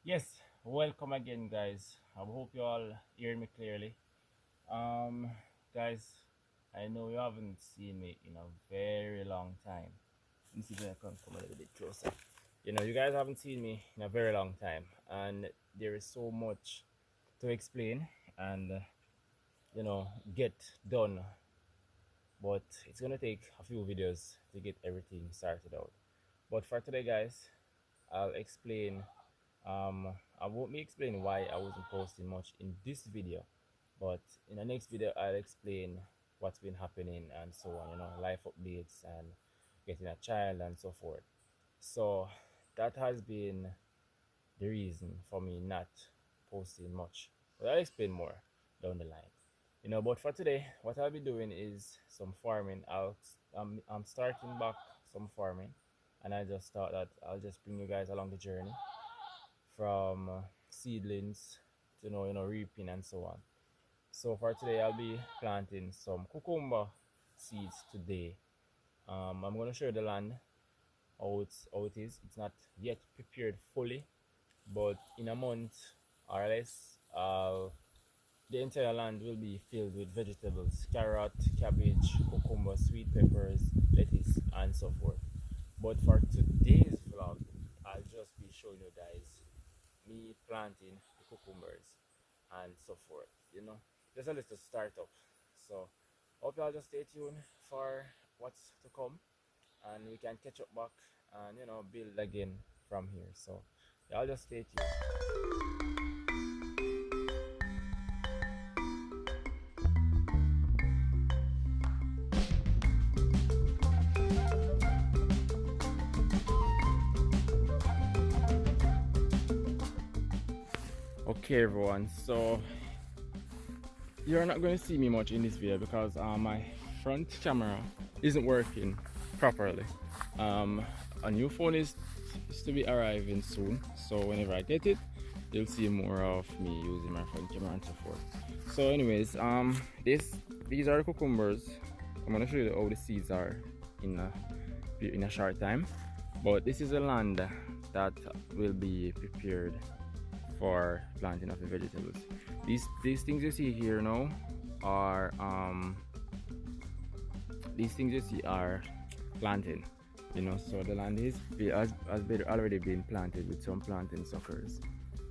Yes, welcome again, guys. I hope you all hear me clearly. Um, Guys, I know you haven't seen me in a very long time. Let me see if I can come a little bit closer. You guys haven't seen me in a very long time, and there is so much to explain and get done. But it's gonna take a few videos to get everything started out. But for today, guys, I'll explain I won't be explaining why I wasn't posting much in this video, but in the next video I'll explain what's been happening and so on, life updates and getting a child and so forth. So that has been the reason for me not posting much. But I'll explain more down the line. But for today, what I'll be doing is some farming. I'm starting back some farming, and I just thought that I'll just bring you guys along the journey from seedlings to reaping and so on. So for today, I'll be planting some cucumber seeds today. I'm gonna show you the land how it is. It's not yet prepared fully, but in a month or less, the entire land will be filled with vegetables: carrot, cabbage, cucumber, sweet peppers, lettuce, and so forth. But for today's vlog, I'll just be showing you guys me planting the cucumbers and so forth, just a little start up. So hope y'all just stay tuned for what's to come, and we can catch up back and build again from here. So y'all just stay tuned. Okay everyone, so you're not going to see me much in this video because my front camera isn't working properly. A new phone is to be arriving soon, so whenever I get it, you'll see more of me using my front camera and so forth. So anyways, these are the cucumbers. I'm going to show you how the seeds are in a short time, but this is a land that will be prepared for planting of the vegetables. These things you see here now are these things you see are planting. So the land has already been planted with some planting suckers.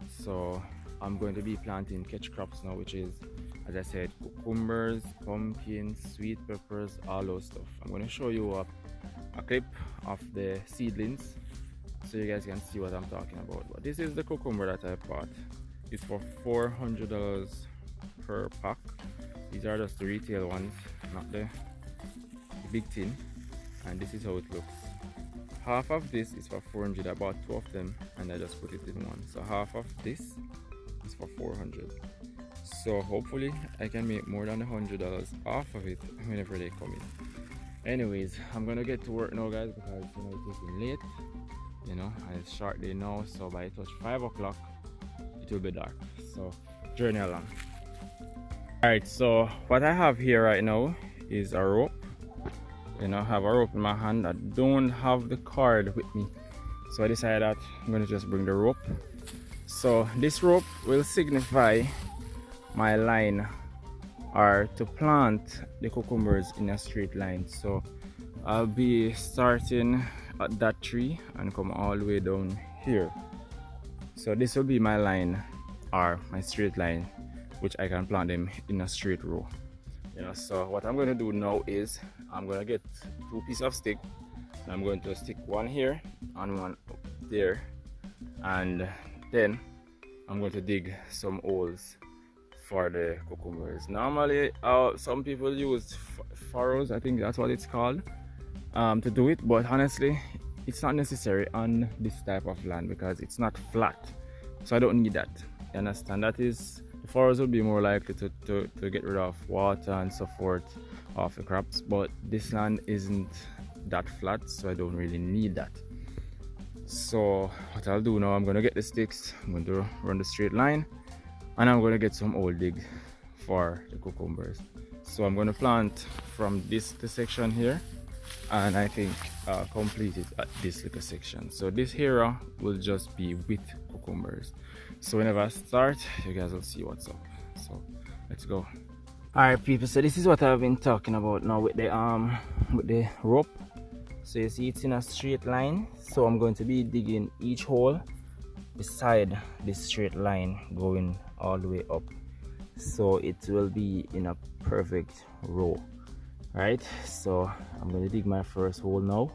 So I'm going to be planting catch crops now, which is, as I said, cucumbers, pumpkins, sweet peppers, all those stuff. I'm going to show you a clip of the seedlings so you guys can see what I'm talking about. But this is the cucumber that I bought. It's for $400 per pack. These are just the retail ones, not the big tin. And this is how it looks. Half of this is for 400. I bought two of them and I just put it in one. So half of this is for 400. So hopefully I can make more than $100 off of it whenever they come in. Anyways, I'm gonna get to work now, guys, because it's getting late. And it's short day now, so by touch 5 o'clock it will be dark. So journey along. Alright, so what I have here right now is a rope. I have a rope in my hand. I don't have the cord with me, so I decided that I'm going to just bring the rope. So this rope will signify my line, or to plant the cucumbers in a straight line. So I'll be starting at that tree and come all the way down here. So this will be my line, or my straight line, which I can plant them in a straight row. So what I'm going to do now is I'm going to get two pieces of stick, and I'm going to stick one here and one up there, and then I'm going to dig some holes for the cucumbers. Normally some people use furrows, I think that's what it's called, to do it, but honestly it's not necessary on this type of land because it's not flat, so I don't need that. You understand? That is, the furrows will be more likely to get rid of water and so forth off the crops, but this land isn't that flat, so I don't really need that. So what I'll do now, I'm going to get the sticks, I'm going to run the straight line, and I'm going to get some hole dig for the cucumbers. So I'm going to plant from this section here, and I think complete it at this little section. So this area will just be with cucumbers. So whenever I start, you guys will see what's up. So let's go. Alright people, so this is what I've been talking about now with the rope. So you see it's in a straight line, so I'm going to be digging each hole beside this straight line going all the way up, so it will be in a perfect row, right? So I'm going to dig my first hole now,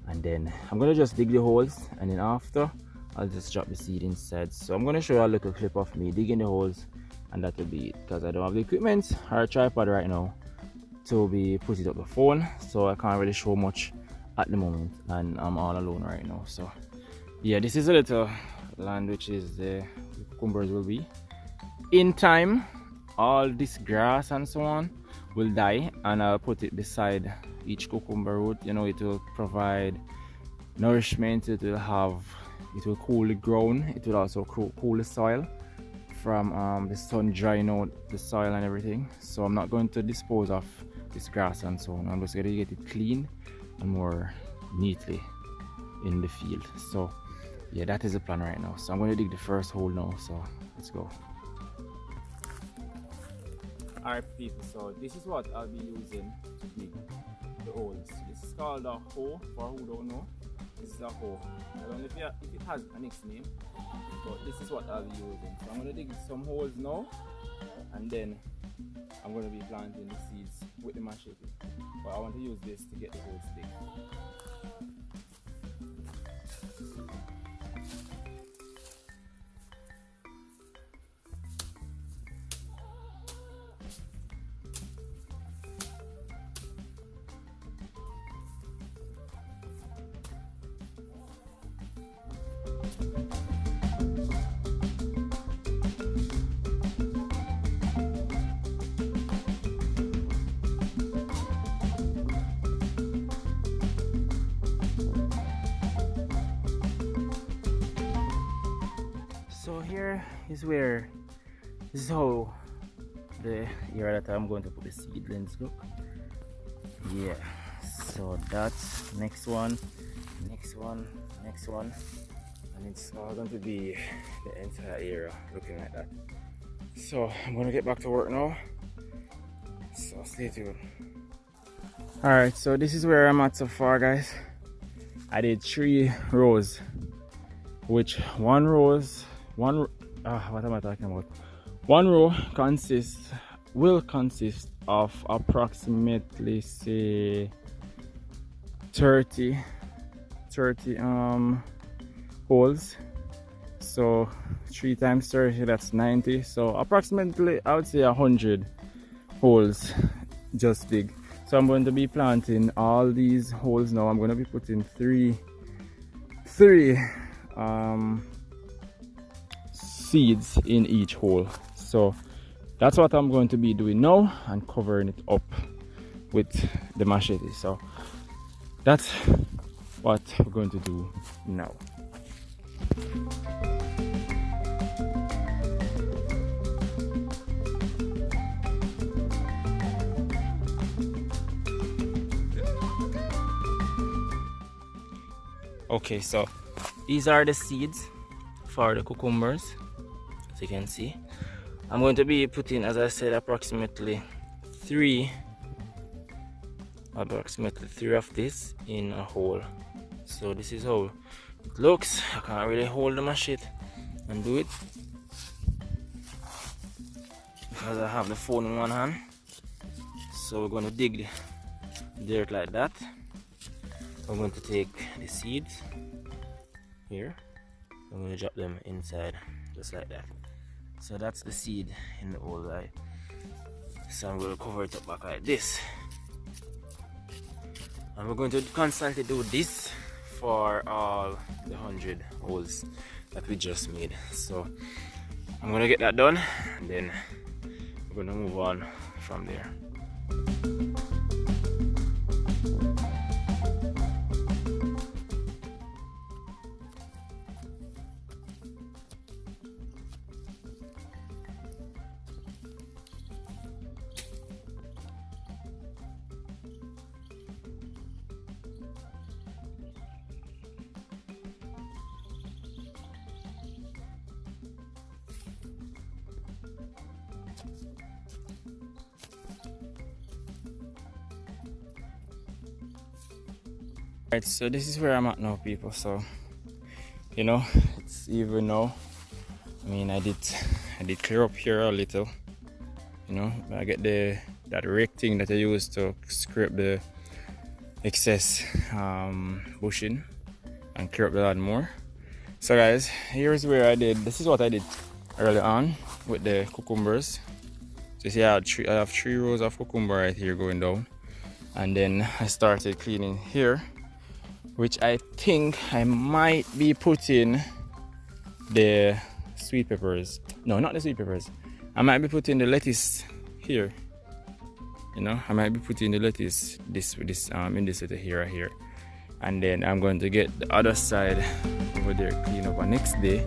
and then I'm going to just dig the holes, and then after I'll just drop the seed inside. So I'm going to show you a little clip of me digging the holes, and that will be it, because I don't have the equipment or a tripod right now to be putting up the phone, so I can't really show much at the moment, and I'm all alone right now. So yeah, this is a little land which is the cucumbers will be. In time, all this grass and so on will die, and I'll put it beside each cucumber root. You know, it will provide nourishment, it will cool the ground, it will also cool the soil from the sun drying out the soil and everything. So I'm not going to dispose of this grass and so on. I'm just going to get it clean and more neatly in the field. So yeah, that is the plan right now. So I'm going to dig the first hole now, so let's go. Alright people, so this is what I'll be using to dig the holes. This is called a hoe, for who don't know. This is a hoe. I don't know if it has a next name, but this is what I'll be using. So I'm going to dig some holes now, and then I'm going to be planting the seeds with the machete. But I want to use this to get the holes dig. So here is where, this is how the area that I'm going to put the seedlings look. Yeah, so that's next one, and it's all going to be the entire area looking like that. So I'm going to get back to work now, so stay tuned. Alright, so this is where I'm at so far, guys. I did 3 rows, which one row will consist of approximately, say, 30 holes. So 3 times 30, that's 90. So approximately, I would say 100 holes just dig. So I'm going to be planting all these holes now. I'm going to be putting three seeds in each hole. So that's what I'm going to be doing now, and covering it up with the machete. So that's what we're going to do now. Okay, so these are the seeds for the cucumbers. As you can see, I'm going to be putting, as I said, approximately three of this in a hole. So this is how it looks. I can't really hold the machete and do it because I have the phone in one hand. So we're going to dig the dirt like that. I'm going to take the seeds here, I'm going to drop them inside just like that. So that's the seed in the hole, right? So I'm going to cover it up back like this, and we're going to constantly do this for all the 100 holes that we just made. So I'm going to get that done, and then we're going to move on from there. Right, so this is where I'm at now, people. So you know, it's even now. I mean, I did clear up here a little. You know, I get that rake thing that I use to scrape the excess bushing and clear up the land more. So guys, here's where this is what I did early on with the cucumbers. So you see I have 3 rows of cucumber right here going down, and then I started cleaning here, which I think I might be putting the sweet peppers. No, not the sweet peppers. I might be putting the lettuce here. You know, I might be putting the lettuce in this little here, right here, and then I'm going to get the other side over there clean up on next day,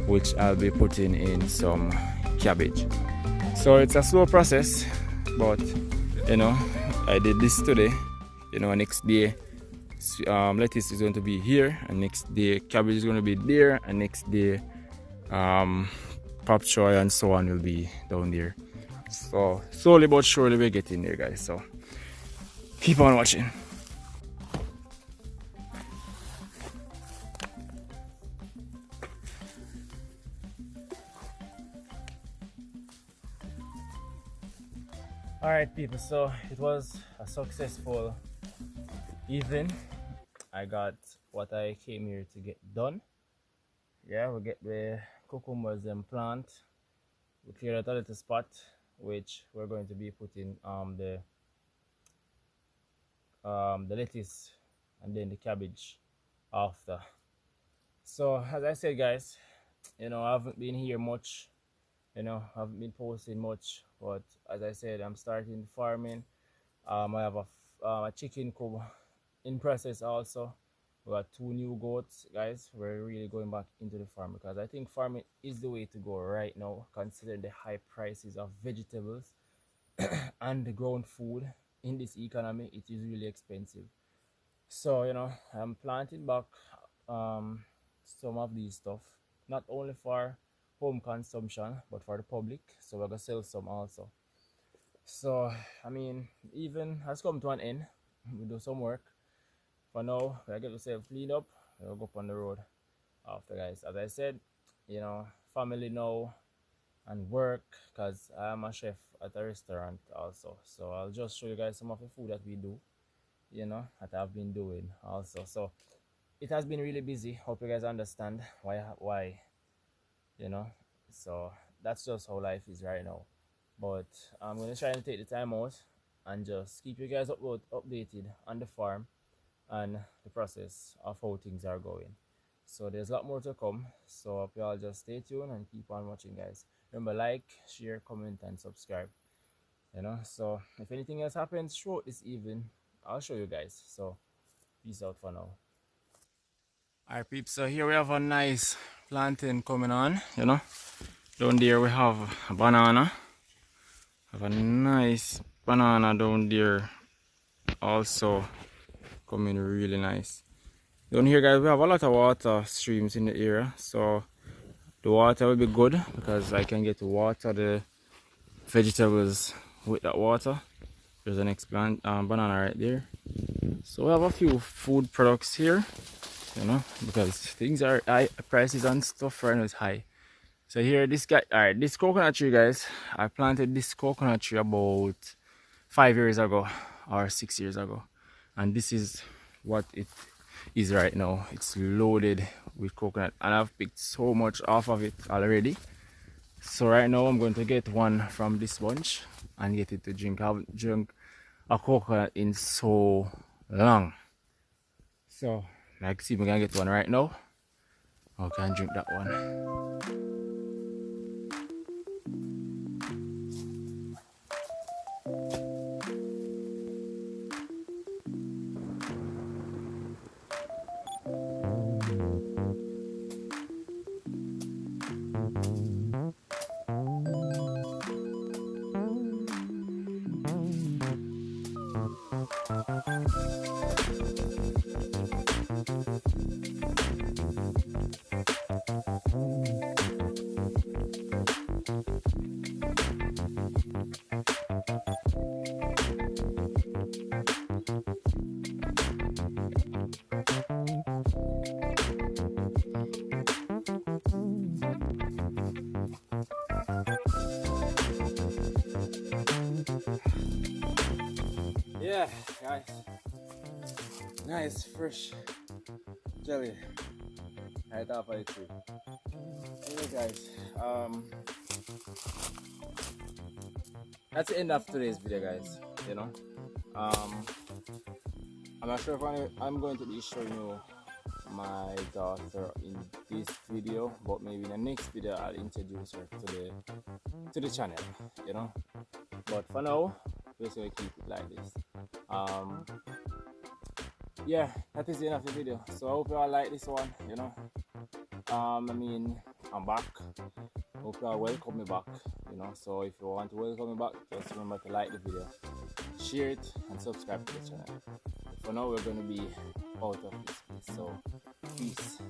which I'll be putting in some cabbage. So it's a slow process, but you know, I did this today. You know, next day lettuce is going to be here, and next day cabbage is going to be there, and next day pop choy and so on will be down there. So slowly but surely we're getting there, guys. So keep on watching. Alright people, so it was a successful evening. I got what I came here to get done. Yeah, we get the cucumbers and plant. We cleared out a little spot which we're going to be putting the lettuce and then the cabbage after. So as I said, guys, you know, I haven't been here much. You know, I haven't been posting much, but as I said, I'm starting farming. I have a chicken coop in process also. We got 2 new goats, guys. We're really going back into the farm because I think farming is the way to go right now, considering the high prices of vegetables and the ground food in this economy. It is really expensive. So you know, I'm planting back some of these stuff, not only for home consumption but for the public, so we're gonna sell some also. So I mean, even has come to an end. We do some work for now. I get myself cleaned up, we'll go up on the road after, guys. As I said, you know, family now and work, because I'm a chef at a restaurant also. So I'll just show you guys some of the food that we do, you know, that I've been doing also. So it has been really busy. Hope you guys understand why, you know. So that's just how life is right now. But I'm gonna try and take the time out and just keep you guys updated on the farm and the process of how things are going. So there's a lot more to come. So hope y'all just stay tuned and keep on watching, guys. Remember, like, share, comment, and subscribe. You know, so if anything else happens throughout this evening, I'll show you guys. So peace out for now. Alright peeps, so here we have a nice plantain coming on, you know. Down there we have a banana. Have a nice banana down there also coming really nice. Down here, guys, we have a lot of water streams in the area, so the water will be good because I can get to water the vegetables with that water. There's an next plant, banana right there. So we have a few food products here, you know, because things are high, prices and stuff right now is high. So here, this guy, alright, this coconut tree, guys, I planted this coconut tree about 5 years ago or 6 years ago, and this is what it is right now. It's loaded with coconut, and I've picked so much off of it already. So right now I'm going to get one from this bunch and get it to drink. I haven't drunk a coconut in so long. So like, see if we can get one right now. I can drink that one. Nice fresh jelly right off of the tree. Anyway guys, that's the end of today's video guys, you know. I'm not sure if I'm going to be showing you my daughter in this video, but maybe in the next video I'll introduce her to the channel, you know. But for now, we're just gonna keep it like this. Yeah, that is the end of the video. So I hope you all like this one, you know. I mean, I'm back. Hope you all welcome me back, you know. So if you want to welcome me back, just remember to like the video, share it, and subscribe to the channel. For now, we're going to be out of this place. So, peace.